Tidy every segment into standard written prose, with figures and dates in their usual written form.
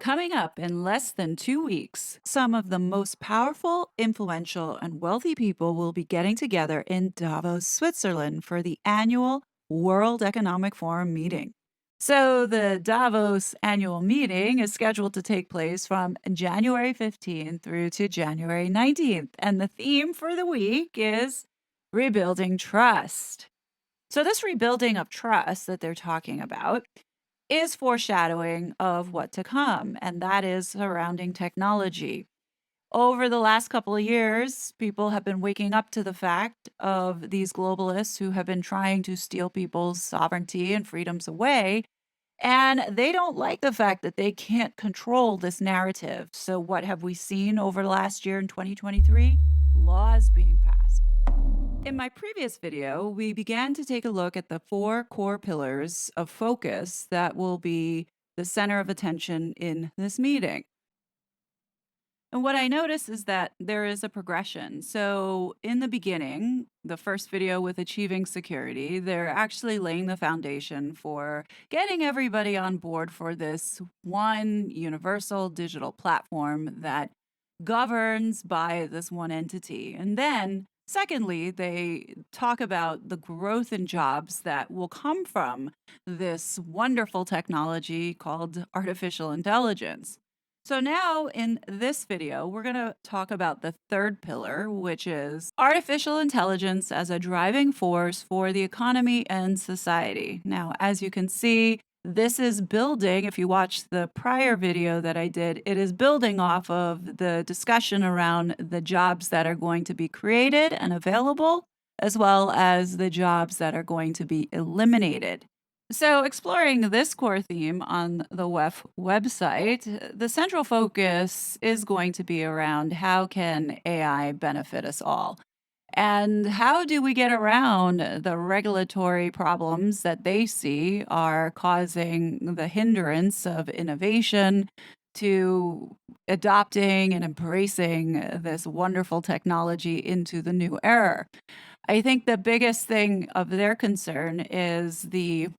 Coming up in less than 2 weeks, some of the most powerful, influential, and wealthy people will be getting together in Davos, Switzerland for the annual World Economic Forum meeting. So, the Davos annual meeting is scheduled to take place from January 15th through to January 19th. And the theme for the week is rebuilding trust. So, this rebuilding of trust that they're talking about is foreshadowing of what to come, and that is surrounding technology. Over the last couple of years, people have been waking up to the fact of these globalists who have been trying to steal people's sovereignty and freedoms away. And they don't like the fact that they can't control this narrative. So, what have we seen over the last year in 2023? Laws being passed. In my previous video, we began to take a look at the four core pillars of focus that will be the center of attention in this meeting. And what I notice is that there is a progression. So, in the beginning, the first video with achieving security, they're actually laying the foundation for getting everybody on board for this one universal digital platform that governs by this one entity. And then, secondly, they talk about the growth in jobs that will come from this wonderful technology called artificial intelligence. So now in this video, we're going to talk about the third pillar, which is artificial intelligence as a driving force for the economy and society. Now, as you can see, this is building, if you watch the prior video that I did, it is building off of the discussion around the jobs that are going to be created and available, as well as the jobs that are going to be eliminated. So, exploring this core theme on the WEF website, the central focus is going to be around how can AI benefit us all? And how do we get around the regulatory problems that they see are causing the hindrance of innovation to adopting and embracing this wonderful technology into the new era? I think the biggest thing of their concern is the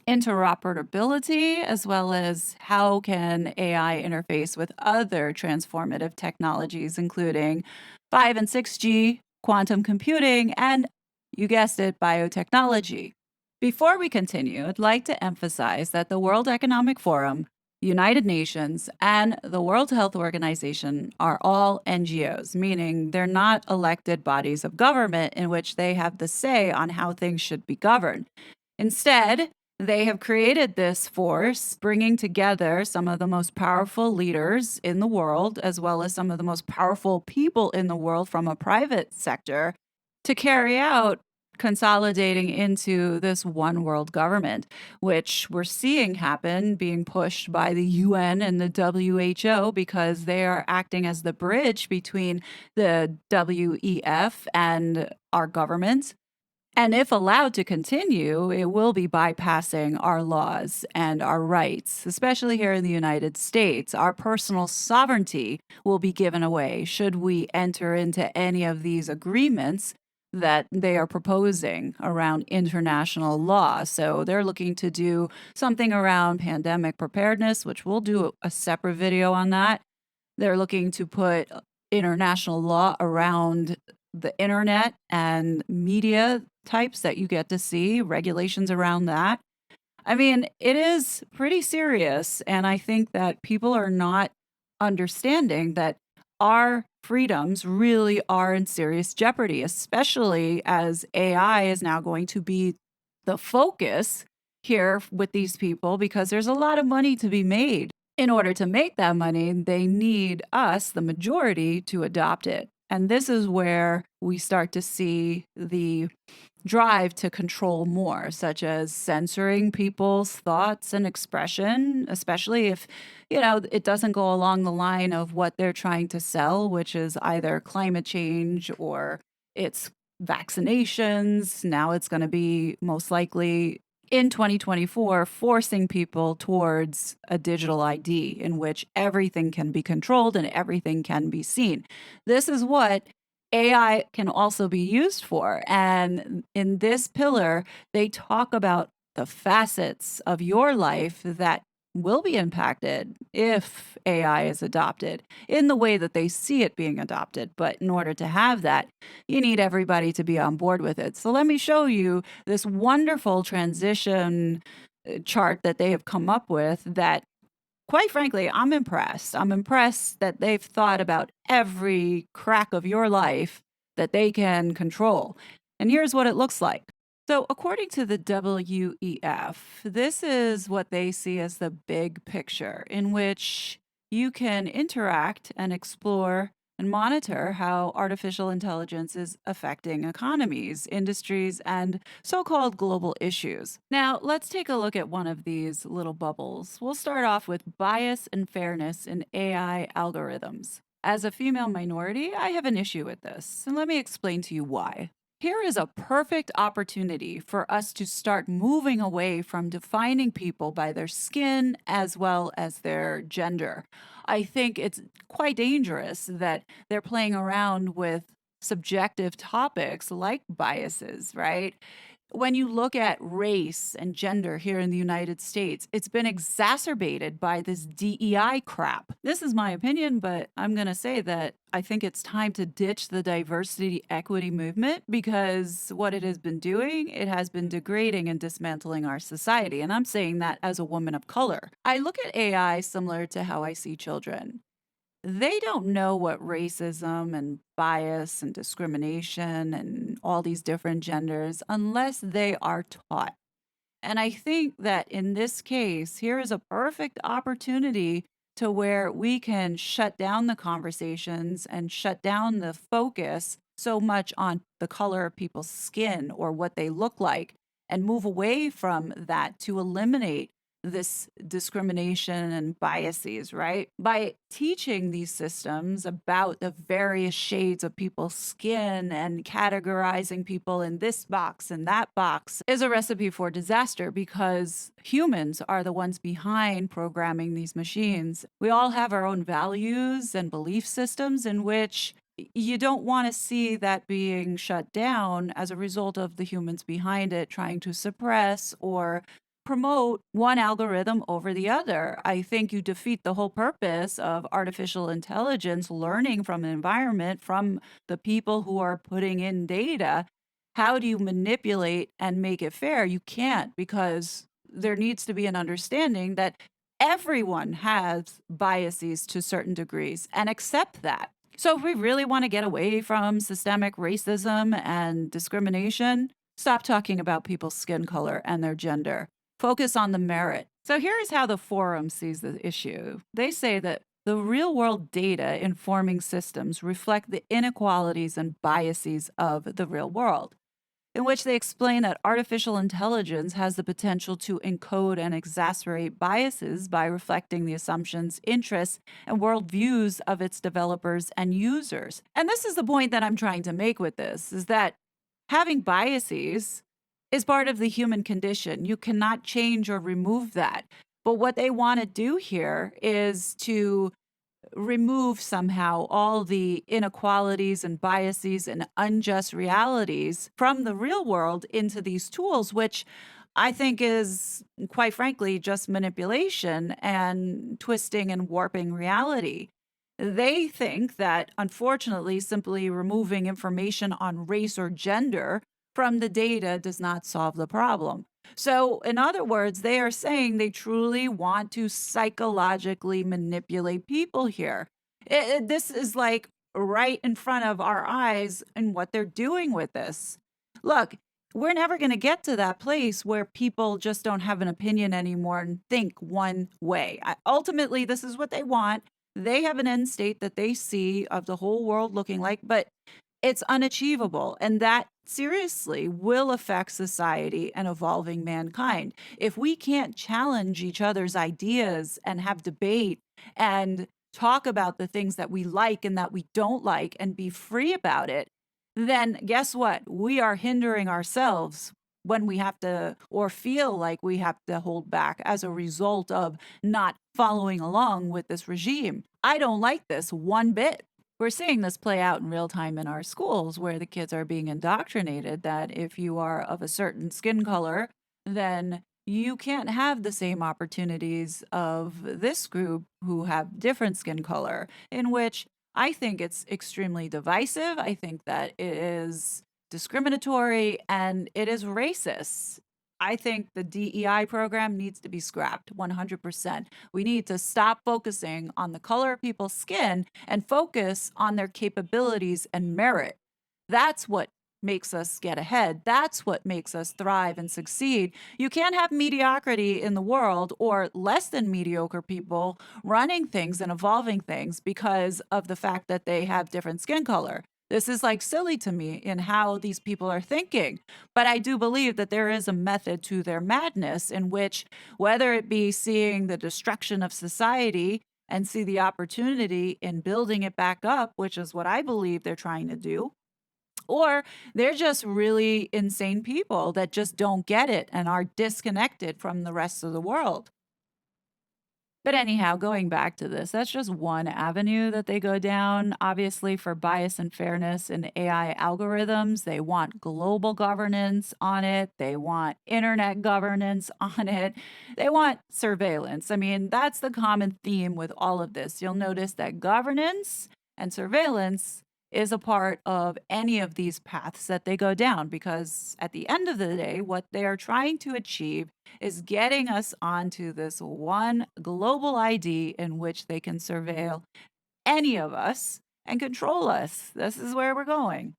interoperability as well as how can AI interface with other transformative technologies, including 5 and 6G, quantum computing, and you guessed it, biotechnology. Before we continue, I'd like to emphasize that the World Economic Forum, United Nations, and the World Health Organization are all NGOs, meaning they're not elected bodies of government in which they have the say on how things should be governed. Instead, they have created this force, bringing together some of the most powerful leaders in the world, as well as some of the most powerful people in the world from a private sector, to carry out consolidating into this one world government, which we're seeing happen being pushed by the UN and the WHO because they are acting as the bridge between the WEF and our government. And if allowed to continue, it will be bypassing our laws and our rights, especially here in the United States. Our personal sovereignty will be given away should we enter into any of these agreements that they are proposing around international law. So they're looking to do something around pandemic preparedness, which we'll do a separate video on that. They're looking to put international law around the internet and media types that you get to see, regulations around that. I mean, it is pretty serious. And I think that people are not understanding that our freedoms really are in serious jeopardy, especially as AI is now going to be the focus here with these people because there's a lot of money to be made. In order to make that money, they need us, the majority, to adopt it. And this is where we start to see the drive to control more, such as censoring people's thoughts and expression, especially if, it doesn't go along the line of what they're trying to sell, which is either climate change or it's vaccinations. Now it's going to be most likely in 2024 forcing people towards a digital ID in which everything can be controlled and everything can be seen. This is what AI can also be used for. And in this pillar, they talk about the facets of your life that will be impacted if AI is adopted in the way that they see it being adopted. But in order to have that, you need everybody to be on board with it. So let me show you this wonderful transition chart that they have come up with that, quite frankly, I'm impressed. I'm impressed that they've thought about every crack of your life that they can control. And here's what it looks like. So, according to the WEF, this is what they see as the big picture, in which you can interact and explore and monitor how artificial intelligence is affecting economies, industries, and so called global issues. Now, let's take a look at one of these little bubbles. We'll start off with bias and fairness in AI algorithms. As a female minority, I have an issue with this, and let me explain to you why. Here is a perfect opportunity for us to start moving away from defining people by their skin as well as their gender. I think it's quite dangerous that they're playing around with subjective topics like biases, right? When you look at race and gender here in the United States, it's been exacerbated by this DEI crap. This is my opinion, but I'm going to say that I think it's time to ditch the diversity equity movement because what it has been doing, it has been degrading and dismantling our society. And I'm saying that as a woman of color. I look at AI similar to how I see children. They don't know what racism and bias and discrimination and all these different genders unless they are taught. And I think that in this case, here is a perfect opportunity to where we can shut down the conversations and shut down the focus so much on the color of people's skin or what they look like and move away from that to eliminate this discrimination and biases, right? By teaching these systems about the various shades of people's skin and categorizing people in this box and that box is a recipe for disaster because humans are the ones behind programming these machines. We all have our own values and belief systems in which you don't want to see that being shut down as a result of the humans behind it trying to suppress or promote one algorithm over the other. I think you defeat the whole purpose of artificial intelligence learning from the environment, from the people who are putting in data. How do you manipulate and make it fair? You can't, because there needs to be an understanding that everyone has biases to certain degrees and accept that. So, if we really want to get away from systemic racism and discrimination, stop talking about people's skin color and their gender. Focus on the merit. So here is how the forum sees the issue. They say that the real world data informing systems reflect the inequalities and biases of the real world, in which they explain that artificial intelligence has the potential to encode and exacerbate biases by reflecting the assumptions, interests, and worldviews of its developers and users. And this is the point that I'm trying to make with this, is that having biases is part of the human condition. You cannot change or remove that. But what they want to do here is to remove somehow all the inequalities and biases and unjust realities from the real world into these tools, which I think is, quite frankly, just manipulation and twisting and warping reality. They think that, unfortunately, simply removing information on race or gender from the data does not solve the problem. So, in other words, they are saying they truly want to psychologically manipulate people here. This is like right in front of our eyes and what they're doing with this. Look, we're never going to get to that place where people just don't have an opinion anymore and think one way. Ultimately, this is what they want. They have an end state that they see of the whole world looking like, but it's unachievable. And that seriously will affect society and evolving mankind. If we can't challenge each other's ideas and have debate and talk about the things that we like and that we don't like and be free about it, then guess what? We are hindering ourselves when we have to, or feel like we have to hold back as a result of not following along with this regime. I don't like this one bit. We're seeing this play out in real time in our schools where the kids are being indoctrinated that if you are of a certain skin color, then you can't have the same opportunities of this group who have different skin color, in which I think it's extremely divisive. I think that it is discriminatory and it is racist. I think the DEI program needs to be scrapped 100%. We need to stop focusing on the color of people's skin and focus on their capabilities and merit. That's what makes us get ahead. That's what makes us thrive and succeed. You can't have mediocrity in the world or less than mediocre people running things and evolving things because of the fact that they have different skin color. This is like silly to me in how these people are thinking. But I do believe that there is a method to their madness in which, whether it be seeing the destruction of society and see the opportunity in building it back up, which is what I believe they're trying to do, or they're just really insane people that just don't get it and are disconnected from the rest of the world. But anyhow, going back to this, that's just one avenue that they go down. Obviously, for bias and fairness in AI algorithms, they want global governance on it. They want internet governance on it. They want surveillance. I mean, that's the common theme with all of this. You'll notice that governance and surveillance is a part of any of these paths that they go down because at the end of the day, what they are trying to achieve is getting us onto this one global ID in which they can surveil any of us and control us. This is where we're going.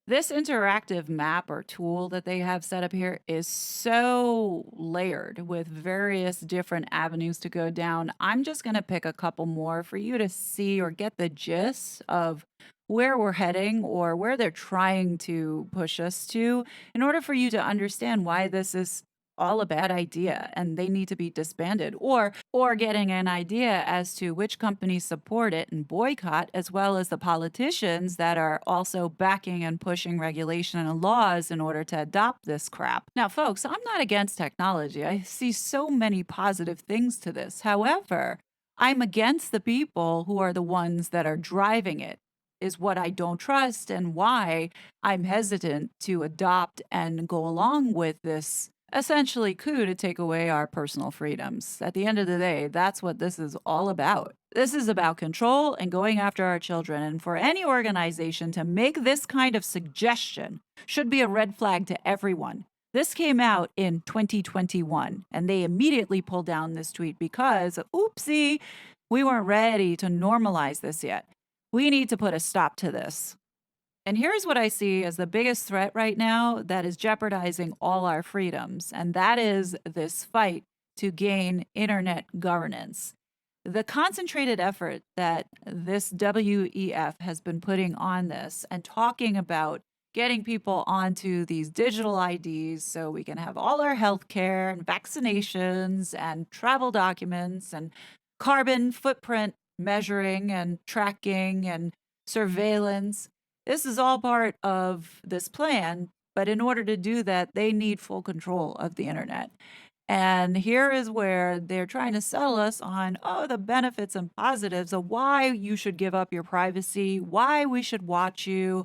This interactive map or tool that they have set up here is so layered with various different avenues to go down. I'm just going to pick a couple more for you to see or get the gist of where we're heading or where they're trying to push us to in order for you to understand why this is all a bad idea and they need to be disbanded, or getting an idea as to which companies support it and boycott, as well as the politicians that are also backing and pushing regulation and laws in order to adopt this crap. Now, folks, I'm not against technology. I see so many positive things to this. However, I'm against the people who are the ones that are driving it, is what I don't trust and why I'm hesitant to adopt and go along with this essentially coup to take away our personal freedoms. At the end of the day, that's what this is all about. This is about control and going after our children. And for any organization to make this kind of suggestion should be a red flag to everyone. This came out in 2021, and they immediately pulled down this tweet because, oopsie, we weren't ready to normalize this yet. We need to put a stop to this. And here's what I see as the biggest threat right now that is jeopardizing all our freedoms, and that is this fight to gain internet governance. The concentrated effort that this WEF has been putting on this and talking about getting people onto these digital IDs so we can have all our health care and vaccinations and travel documents and carbon footprint measuring and tracking and surveillance. This is all part of this plan, but in order to do that, they need full control of the internet. And here is where they're trying to sell us on, oh, the benefits and positives of why you should give up your privacy, why we should watch you.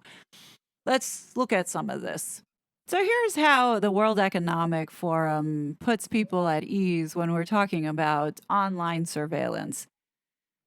Let's look at some of this. So here's how the World Economic Forum puts people at ease when we're talking about online surveillance.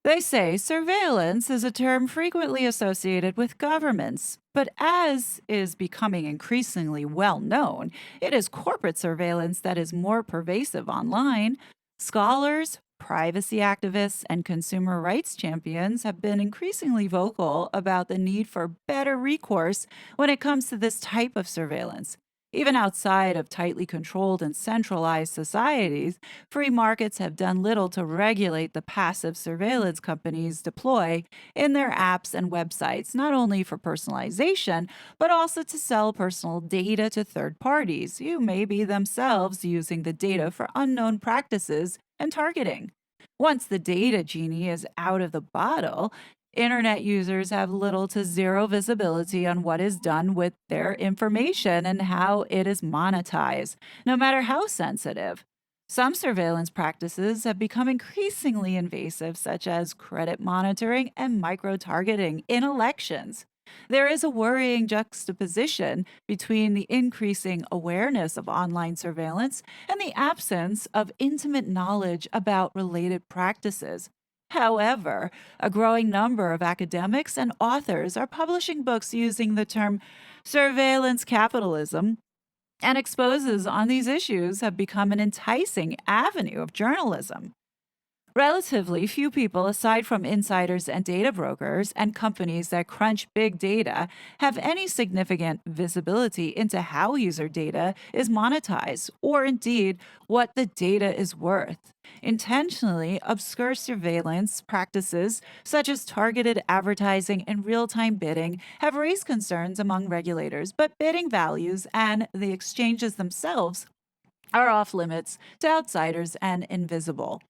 They say surveillance is a term frequently associated with governments, but as is becoming increasingly well known, it is corporate surveillance that is more pervasive online. Scholars, privacy activists, and consumer rights champions have been increasingly vocal about the need for better recourse when it comes to this type of surveillance. Even outside of tightly controlled and centralized societies, free markets have done little to regulate the passive surveillance companies deploy in their apps and websites, not only for personalization, but also to sell personal data to third parties who may be themselves using the data for unknown practices and targeting. Once the data genie is out of the bottle, internet users have little to zero visibility on what is done with their information and how it is monetized, no matter how sensitive. Some surveillance practices have become increasingly invasive, such as credit monitoring and micro targeting in elections. There is a worrying juxtaposition between the increasing awareness of online surveillance and the absence of intimate knowledge about related practices. However, a growing number of academics and authors are publishing books using the term surveillance capitalism, and exposes on these issues have become an enticing avenue of journalism. Relatively few people, aside from insiders and data brokers and companies that crunch big data, have any significant visibility into how user data is monetized or indeed what the data is worth. Intentionally obscure surveillance practices, such as targeted advertising and real time bidding, have raised concerns among regulators, but bidding values and the exchanges themselves are off limits to outsiders and invisible.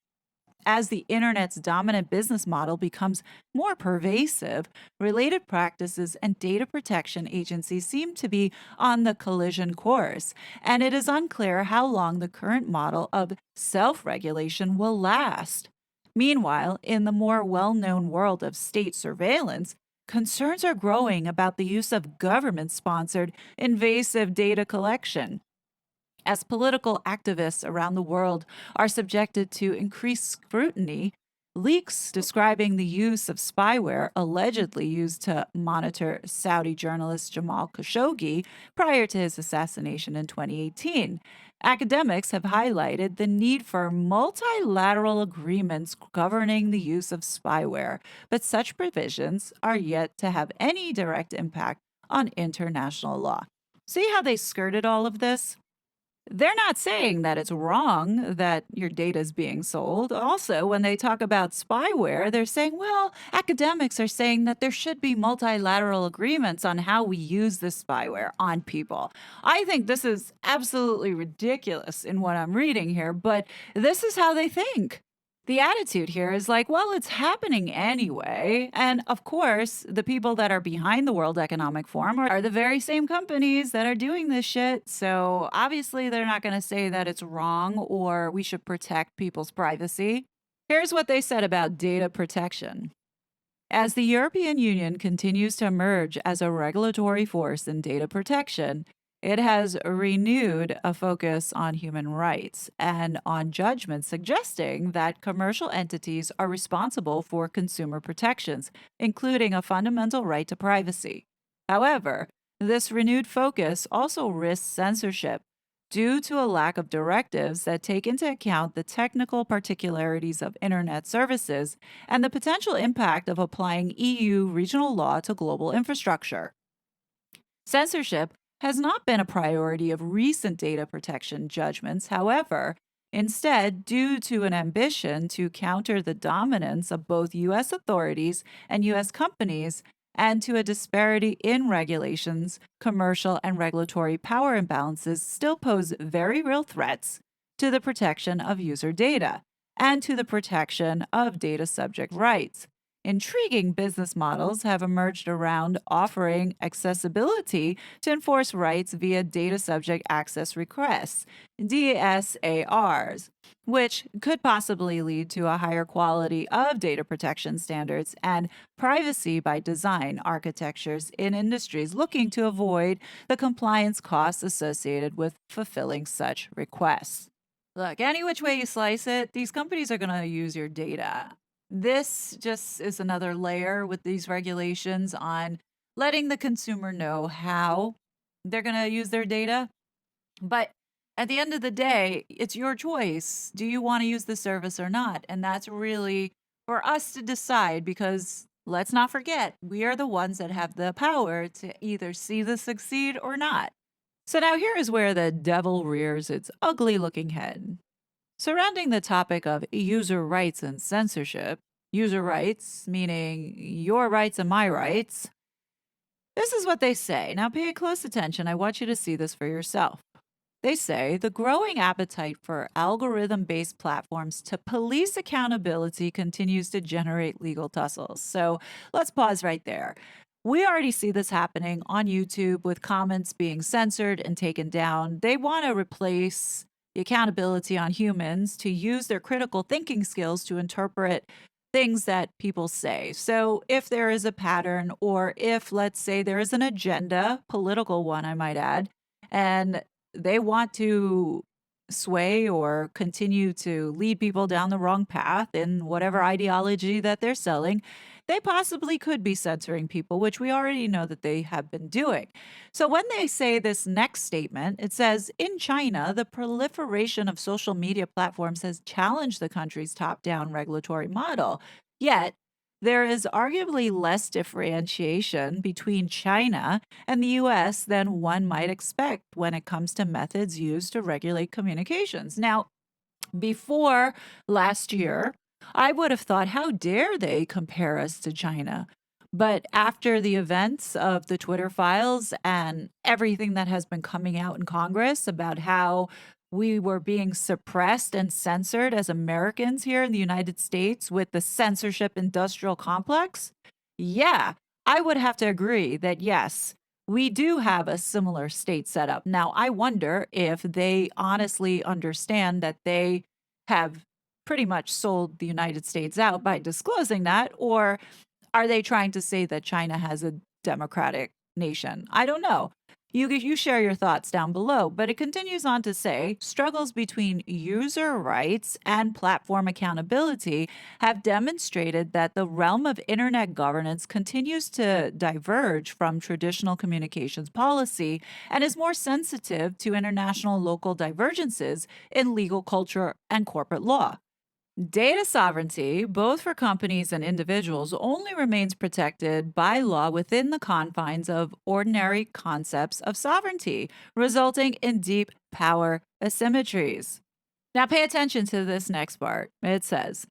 As the internet's dominant business model becomes more pervasive, related practices and data protection agencies seem to be on the collision course, and it is unclear how long the current model of self regulation will last. Meanwhile, in the more well known world of state surveillance, concerns are growing about the use of government sponsored invasive data collection. As political activists around the world are subjected to increased scrutiny, leaks describing the use of spyware allegedly used to monitor Saudi journalist Jamal Khashoggi prior to his assassination in 2018. Academics have highlighted the need for multilateral agreements governing the use of spyware, but such provisions are yet to have any direct impact on international law. See how they skirted all of this? They're not saying that it's wrong that your data is being sold. Also, when they talk about spyware, they're saying, well, academics are saying that there should be multilateral agreements on how we use this spyware on people. I think this is absolutely ridiculous in what I'm reading here, but this is how they think. The attitude here is like, well, it's happening anyway. And of course, the people that are behind the World Economic Forum are the very same companies that are doing this shit. So obviously, they're not going to say that it's wrong or we should protect people's privacy. Here's what they said about data protection. As the European Union continues to emerge as a regulatory force in data protection, it has renewed a focus on human rights and on judgment, suggesting that commercial entities are responsible for consumer protections, including a fundamental right to privacy. However, this renewed focus also risks censorship due to a lack of directives that take into account the technical particularities of Internet services and the potential impact of applying EU regional law to global infrastructure. Censorship has not been a priority of recent data protection judgments. However, instead, due to an ambition to counter the dominance of both U.S. authorities and U.S. companies, and to a disparity in regulations, commercial and regulatory power imbalances still pose very real threats to the protection of user data and to the protection of data subject rights. Intriguing business models have emerged around offering accessibility to enforce rights via data subject access requests, DSARs, which could possibly lead to a higher quality of data protection standards and privacy by design architectures in industries looking to avoid the compliance costs associated with fulfilling such requests. Look, any which way you slice it, these companies are going to use your data. This just is another layer with these regulations on letting the consumer know how they're going to use their data. But at the end of the day, it's your choice. Do you want to use the service or not? And that's really for us to decide because let's not forget, we are the ones that have the power to either see this succeed or not. So now here is where the devil rears its ugly looking head. Surrounding the topic of user rights and censorship, user rights, meaning your rights and my rights, this is what they say. Now pay close attention. I want you to see this for yourself. They say the growing appetite for algorithm based platforms to police accountability continues to generate legal tussles. So let's pause right there. We already see this happening on YouTube with comments being censored and taken down. They want to replace the accountability on humans to use their critical thinking skills to interpret things that people say. So if there is a pattern, or if, let's say, there is an agenda, political one, I might add, and they want to sway or continue to lead people down the wrong path in whatever ideology that they're selling, they possibly could be censoring people, which we already know that they have been doing. So when they say this next statement, it says in China, the proliferation of social media platforms has challenged the country's top down regulatory model. Yet, there is arguably less differentiation between China and the US than one might expect when it comes to methods used to regulate communications. Now, before last year, I would have thought, how dare they compare us to China? But after the events of the Twitter files and everything that has been coming out in Congress about how we were being suppressed and censored as Americans here in the United States with the censorship industrial complex, yeah, I would have to agree that yes, we do have a similar state setup. Now, I wonder if they honestly understand that they have pretty much sold the United States out by disclosing that, or are they trying to say that China has a democratic nation? I don't know. You share your thoughts down below, but it continues on to say struggles between user rights and platform accountability have demonstrated that the realm of internet governance continues to diverge from traditional communications policy and is more sensitive to international local divergences in legal culture and corporate law. Data sovereignty, both for companies and individuals, only remains protected by law within the confines of ordinary concepts of sovereignty, resulting in deep power asymmetries. Now, pay attention to this next part. It says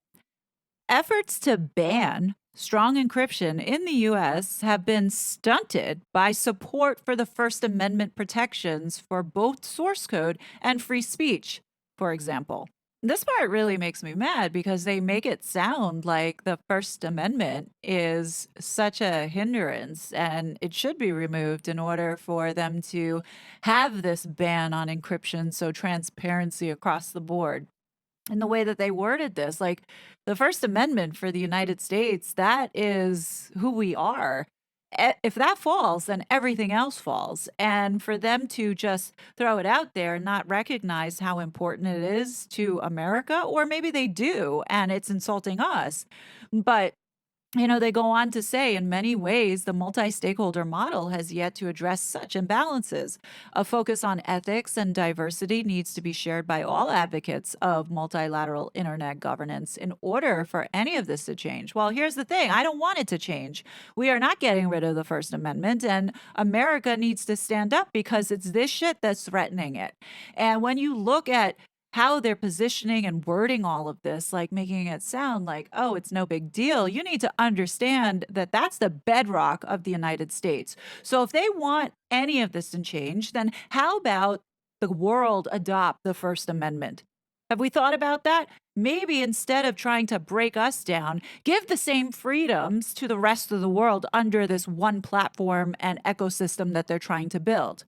efforts to ban strong encryption in the US have been stunted by support for the First Amendment protections for both source code and free speech, for example. This part really makes me mad because they make it sound like the First Amendment is such a hindrance and it should be removed in order for them to have this ban on encryption, so transparency across the board. And the way that they worded this, like the First Amendment for the United States, that is who we are. If that falls, then everything else falls. And for them to just throw it out there and not recognize how important it is to America, or maybe they do and it's insulting us. But they go on to say, in many ways, the multi stakeholder model has yet to address such imbalances. A focus on ethics and diversity needs to be shared by all advocates of multilateral internet governance in order for any of this to change. Well, here's the thing, I don't want it to change. We are not getting rid of the First Amendment, and America needs to stand up because it's this shit that's threatening it. And when you look at how they're positioning and wording all of this, like making it sound like, oh, it's no big deal. You need to understand that that's the bedrock of the United States. So if they want any of this to change, then how about the world adopt the First Amendment? Have we thought about that? Maybe instead of trying to break us down, give the same freedoms to the rest of the world under this one platform and ecosystem that they're trying to build.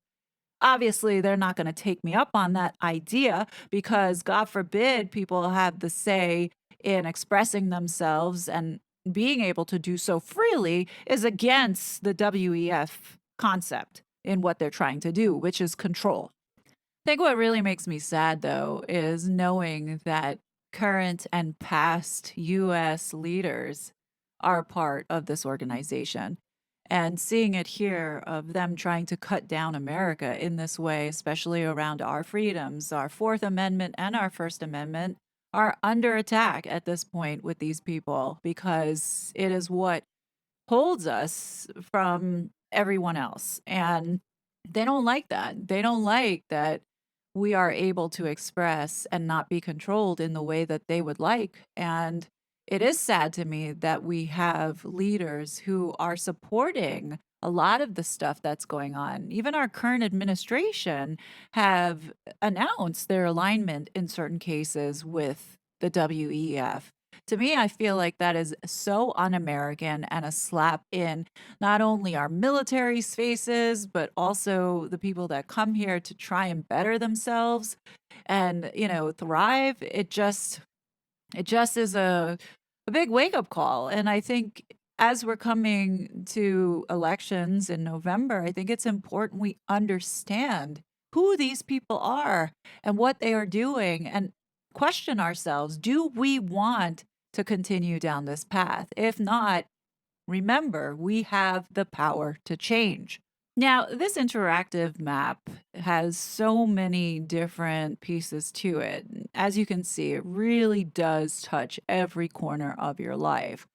Obviously, they're not going to take me up on that idea because, God forbid, people have the say in expressing themselves, and being able to do so freely is against the WEF concept in what they're trying to do, which is control. I think what really makes me sad, though, is knowing that current and past US leaders are part of this organization. And seeing it here of them trying to cut down America in this way, especially around our freedoms, our Fourth Amendment and our First Amendment are under attack at this point with these people because it is what holds us from everyone else. And they don't like that. They don't like that we are able to express and not be controlled in the way that they would like. And it is sad to me that we have leaders who are supporting a lot of the stuff that's going on. Even our current administration have announced their alignment in certain cases with the WEF. To me, I feel like that is so un American and a slap in not only our military's faces, but also the people that come here to try and better themselves and, thrive. It just is a a big wake up call. And I think as we're coming to elections in November, I think it's important we understand who these people are and what they are doing and question ourselves, do we want to continue down this path? If not, remember, we have the power to change. Now, this interactive map has so many different pieces to it. As you can see, it really does touch every corner of your life.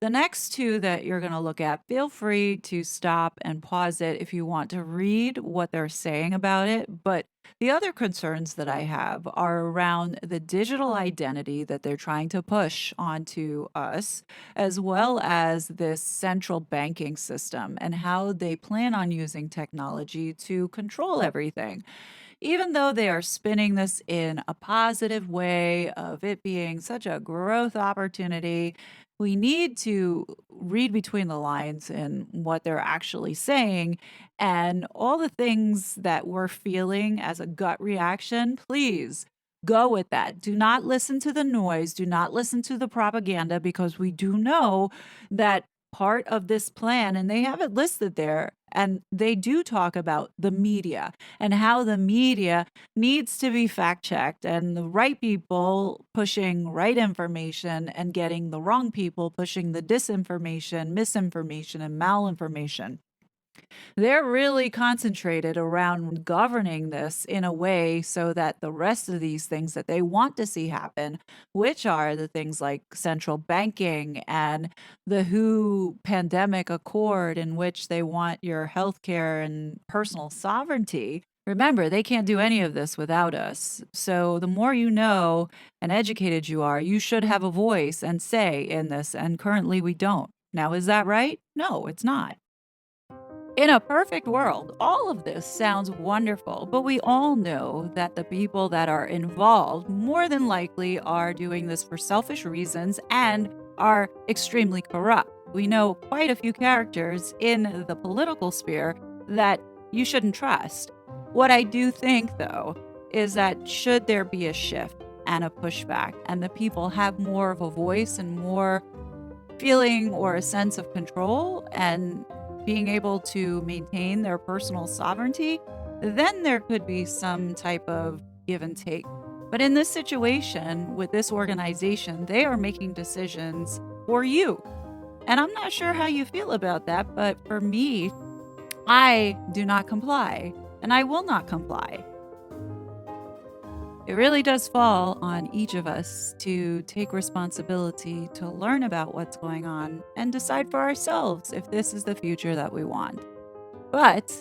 The next two that you're going to look at, feel free to stop and pause it if you want to read what they're saying about it. But the other concerns that I have are around the digital identity that they're trying to push onto us, as well as this central banking system and how they plan on using technology to control everything. Even though they are spinning this in a positive way of it being such a growth opportunity, we need to read between the lines in what they're actually saying and all the things that we're feeling as a gut reaction. Please go with that. Do not listen to the noise. Do not listen to the propaganda because we do know that part of this plan, and they have it listed there, and they do talk about the media and how the media needs to be fact checked and the right people pushing right information and getting the wrong people pushing the disinformation, misinformation, and malinformation. They're really concentrated around governing this in a way so that the rest of these things that they want to see happen, which are the things like central banking and the WHO pandemic accord, in which they want your healthcare and personal sovereignty. Remember, they can't do any of this without us. So, the more you know and educated you are, you should have a voice and say in this. And currently, we don't. Now, is that right? No, it's not. In a perfect world, all of this sounds wonderful, but we all know that the people that are involved more than likely are doing this for selfish reasons and are extremely corrupt. We know quite a few characters in the political sphere that you shouldn't trust. What I do think, though, is that should there be a shift and a pushback, and the people have more of a voice and more feeling or a sense of control and being able to maintain their personal sovereignty, then there could be some type of give and take. But in this situation with this organization, they are making decisions for you. And I'm not sure how you feel about that, but for me, I do not comply and I will not comply. It really does fall on each of us to take responsibility to learn about what's going on and decide for ourselves if this is the future that we want. But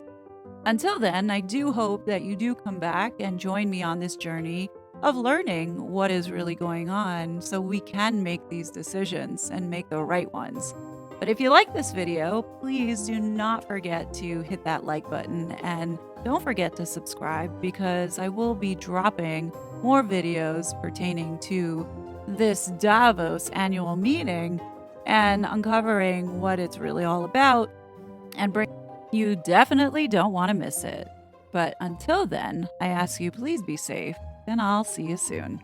until then, I do hope that you do come back and join me on this journey of learning what is really going on so we can make these decisions and make the right ones. But if you like this video, please do not forget to hit that like button and don't forget to subscribe because I will be dropping more videos pertaining to this Davos annual meeting and uncovering what it's really all about and bring you definitely don't want to miss it. But until then, I ask you please be safe, and I'll see you soon.